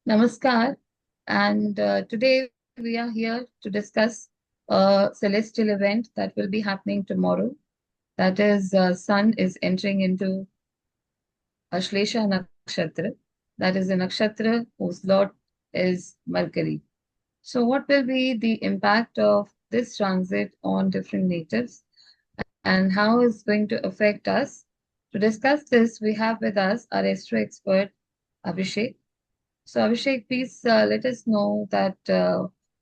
Namaskar, and today we are here to discuss a celestial event that will be happening tomorrow. That is, Sun is entering into Ashlesha Nakshatra. That is a nakshatra whose lord is Mercury. So, what will be the impact of this transit on different natives, and how is going to affect us? To discuss this, we have with us our astro expert Abhishek. So, Abhishek, please let us know that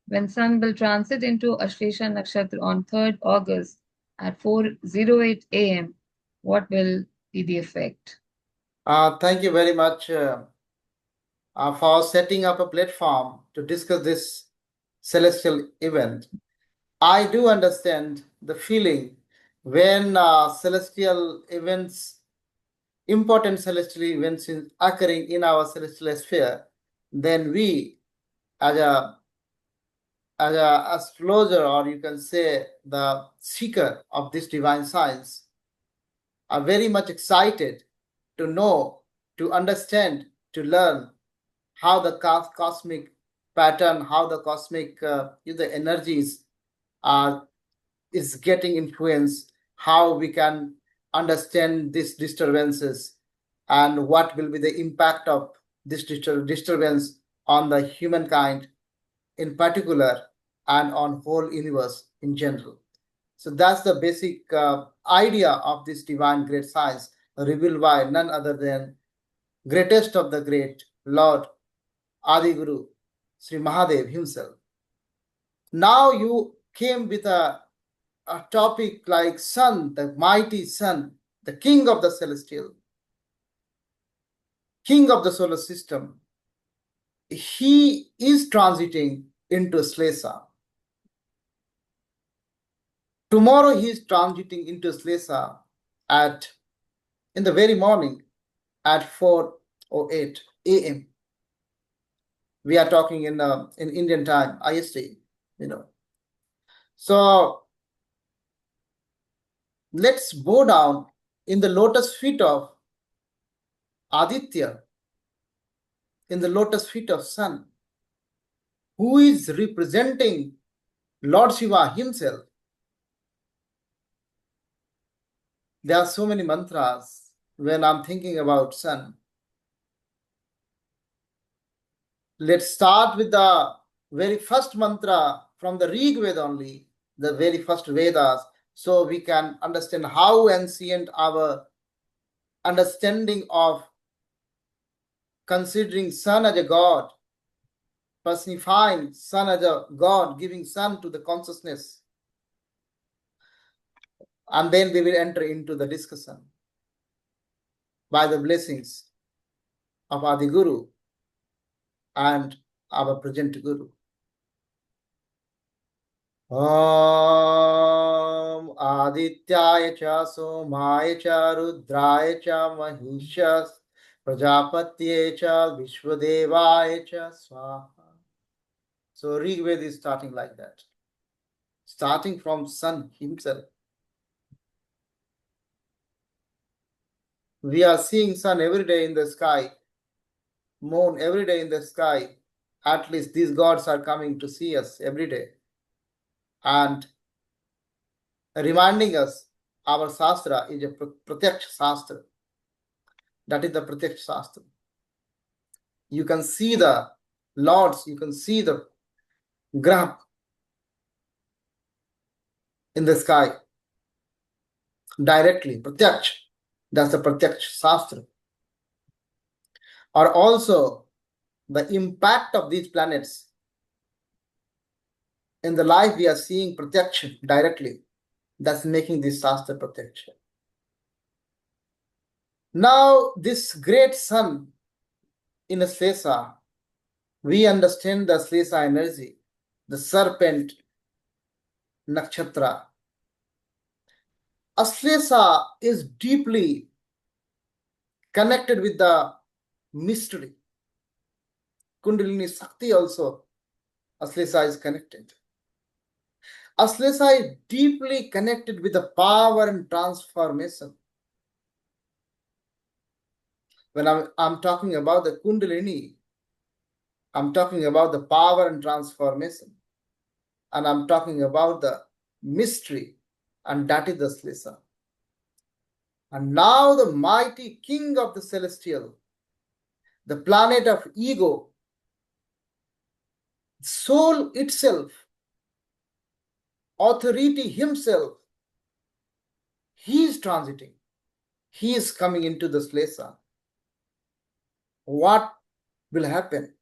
when Sun will transit into Ashlesha Nakshatra on 3rd August at 4:08 a.m., what will be the effect? Thank you very much for setting up a platform to discuss this celestial event. I do understand the feeling when important celestial events is occurring in our celestial sphere, then we, as a astrologer, or you can say the seeker of this divine science, are very much excited to know, to understand, to learn how the cosmic pattern, how the cosmic the energies are is getting influenced, how we can understand these disturbances, and what will be the impact of this disturbance on the humankind in particular and on whole universe in general. So that's the basic idea of this divine great science revealed by none other than greatest of the great Lord Adi Guru, Sri Mahadev himself. Now you came with a topic like Sun, the mighty Sun, the king of the celestial, king of the solar system. He is transiting into Slesa. Tomorrow he is transiting into Slesa at in the very morning at 4:08 a.m. We are talking in Indian time, IST, So let's bow down in the lotus feet of Aditya, in the lotus feet of Sun, who is representing Lord Shiva himself. There are so many mantras when I'm thinking about Sun. Let's start with the very first mantra from the Rig Veda only, the very first Vedas, so we can understand how ancient our understanding of considering Sun as a god, personifying Sun as a god, giving Sun to the consciousness. And then we will enter into the discussion by the blessings of Adi Guru and our present Guru. Om Adityaya cha Somaya cha Rudraya cha Mahishya Prajapatye cha Vishwadevaya cha Swaha. So Rig Veda is starting like that, starting from Sun himself. We are seeing Sun every day in the sky, moon every day in the sky. At least these gods are coming to see us every day and reminding us our Shastra is a Pratyaksh Shastra. That is the Pratyaksh Shastra. You can see the lords, you can see the graph in the sky directly, Pratyaksh. That's the Pratyaksh Shastra. Or also the impact of these planets in the life we are seeing Pratyaksh directly. That's making this Shastra Pratyaksh. Now, this great Sun in a Slesa, we understand the Slesa energy, the serpent nakshatra. Ashlesha is deeply connected with the mystery. Kundalini Shakti also, Ashlesha is connected. Ashlesha is deeply connected with the power and transformation. When I'm talking about the Kundalini, I'm talking about the power and transformation. And I'm talking about the mystery, and that is the Ashlesha. And now the mighty king of the celestial, the planet of ego, soul itself, authority himself, he is transiting. He is coming into the Ashlesha. What will happen?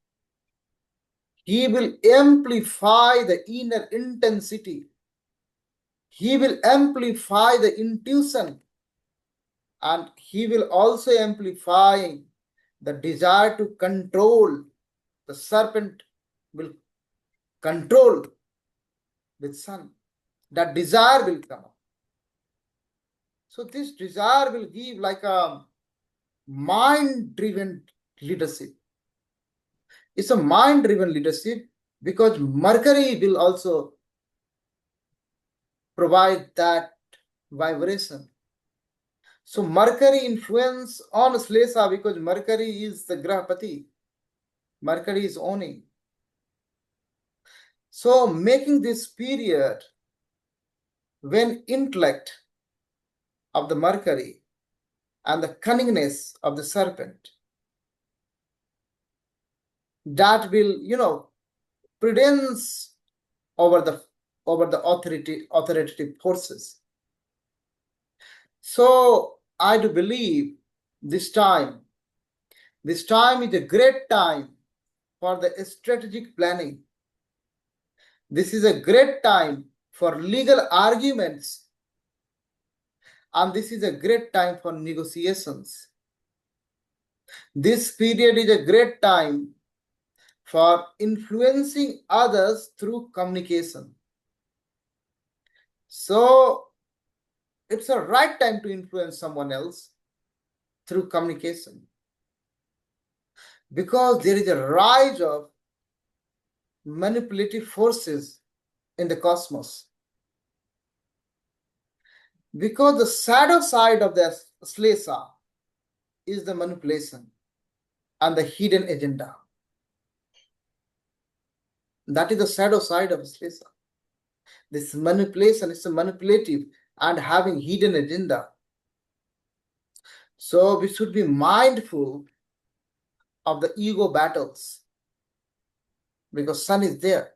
He will amplify the inner intensity. He will amplify the intuition, and he will also amplify the desire to control. The serpent will control with sun. That desire will come up. So this desire will give like a mind-driven leadership. It's a mind-driven leadership because Mercury will also provide that vibration. So Mercury influence on Ashlesha because Mercury is the Grahapati. Mercury is owning. So making this period when intellect of the Mercury and the cunningness of the serpent, that will, prudence over the authoritative forces. So I do believe this time is a great time for the strategic planning. This is a great time for legal arguments, and this is a great time for negotiations. This period is a great time for influencing others through communication. So it's a right time to influence someone else through communication, because there is a rise of manipulative forces in the cosmos. Because the shadow side of the Ashlesha is the manipulation and the hidden agenda. That is the shadow side of Ashlesha. This manipulation is a manipulative and having hidden agenda. So we should be mindful of the ego battles because sun is there.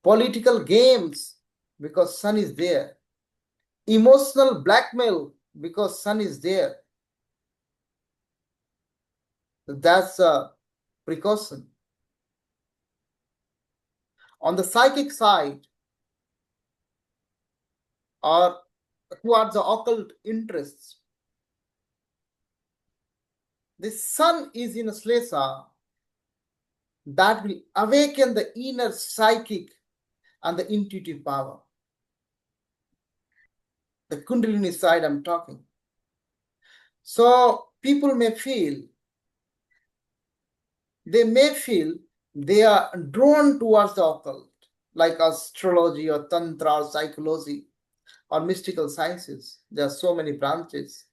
Political games because sun is there. Emotional blackmail because sun is there. That's a precaution. On the psychic side, or towards the occult interests, the sun is in a Ashlesha that will awaken the inner psychic and the intuitive power. The Kundalini side I'm talking. So people may feel they are drawn towards the occult, like astrology or tantra or psychology or mystical sciences. There are so many branches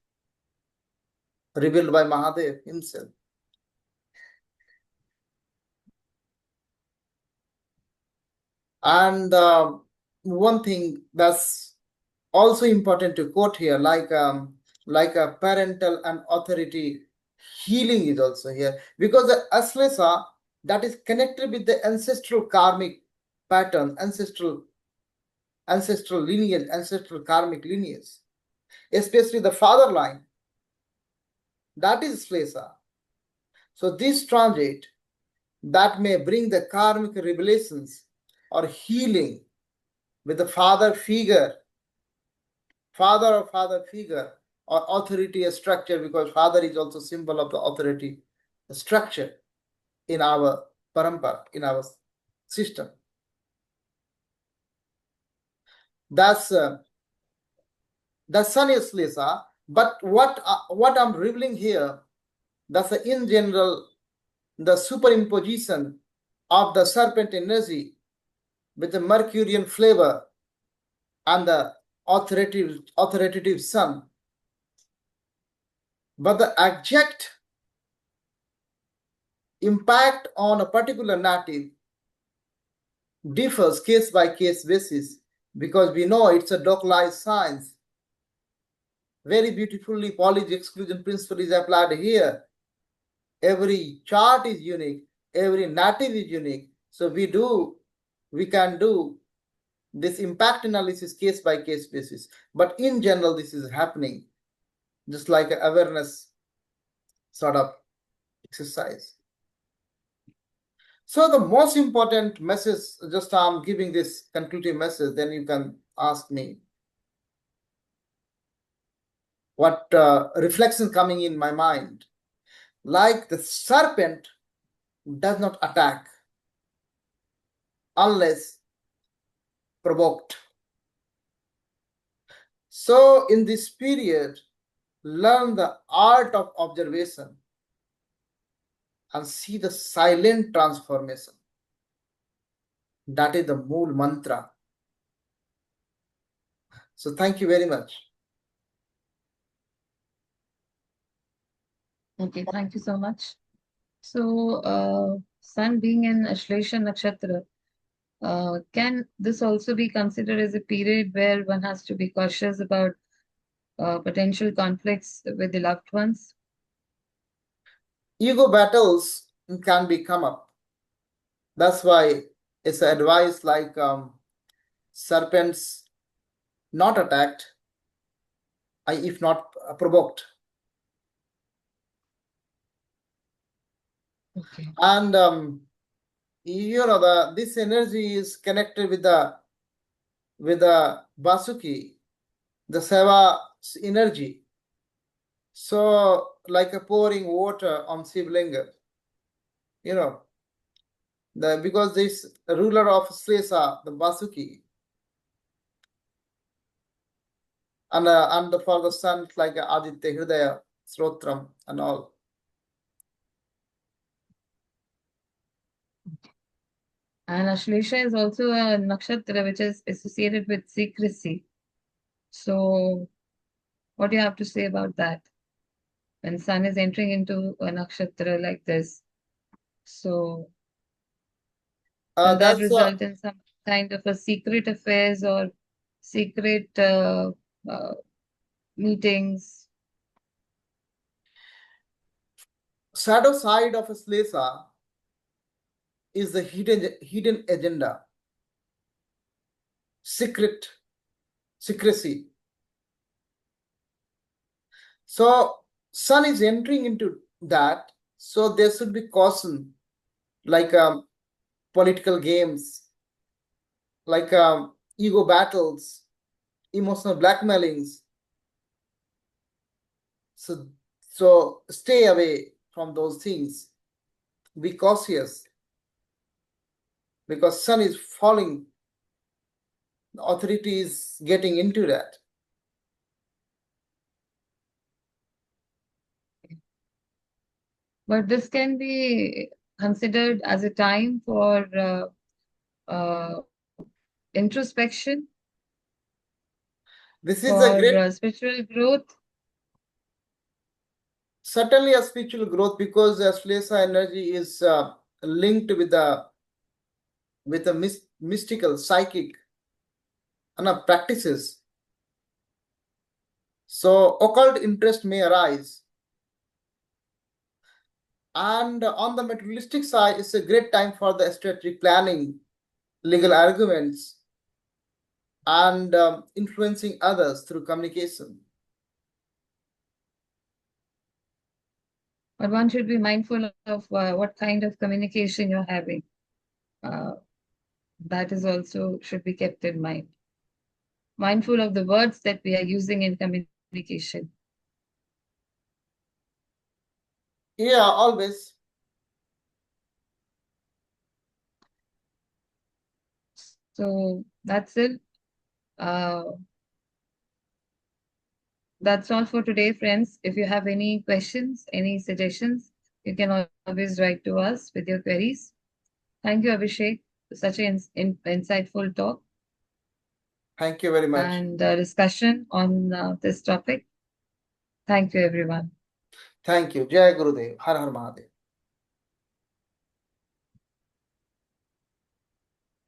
revealed by Mahadev himself. And one thing that's also important to quote here, like a parental and authority healing is also here, because the Ashlesha that is connected with the ancestral karmic pattern, ancestral lineage, ancestral karmic lineage, especially the father line, that is Ashlesha. So this transit that may bring the karmic revelations or healing with the father figure or authority structure, because father is also symbol of the authority structure in our parampara, in our system. That's sun is Ashlesha. But what I'm revealing here, that's in general the superimposition of the serpent energy with the Mercurian flavor and the authoritative sun. But the exact impact on a particular native differs case by case basis, because we know it's a localized science. Very beautifully, Pauli's exclusion principle is applied here. Every chart is unique, every native is unique. So we can do this impact analysis case by case basis. But in general, this is happening just like an awareness sort of exercise. So the most important message, just I'm giving this conclusive message, then you can ask me what reflection coming in my mind. Like the serpent does not attack unless provoked. So in this period, learn the art of observation and see the silent transformation. That is the Mool Mantra. So thank you very much. Okay, thank you so much. So, Sun being in Ashlesha Nakshatra, can this also be considered as a period where one has to be cautious about potential conflicts with the loved ones? Ego battles can be come up. That's why it's advice like serpents not attacked, if not provoked. Okay. And this energy is connected with the Basuki, the Seva energy. So like a pouring water on Sivlinga, because this ruler of Slesa, the Basuki, and for the sun like Aditya Hridaya, Srotram, and all. And Ashlesha is also a nakshatra which is associated with secrecy. So, what do you have to say about that? When Sun is entering into a nakshatra like this, so will that That's result in some kind of a secret affairs or secret uh, meetings? shadow side of a Slesa is the hidden agenda, secrecy. So sun is entering into that, so there should be caution, like political games, like ego battles, emotional blackmailings. So stay away from those things. Be cautious, because sun is falling. The authority is getting into that. But this can be considered as a time for uh, introspection, This is a for great, spiritual growth. certainly a spiritual growth, because the Ashlesha energy is linked with the mystical, psychic, and practices. So occult interest may arise. And on the materialistic side, it's a great time for the strategic planning, legal arguments, and influencing others through communication. But one should be mindful of what kind of communication you're having. Uh, that is also should be kept in mind. Mindful of the words that we are using in communication. Yeah, always. So that's it. Uh, that's all for today, friends. If you have any questions, any suggestions, you can always write to us with your queries. Thank you, Abhishek, for such an insightful talk Thank you very much. and discussion on this topic. Thank you, everyone. Thank you. Jai Gurudev. Har Har Mahadev.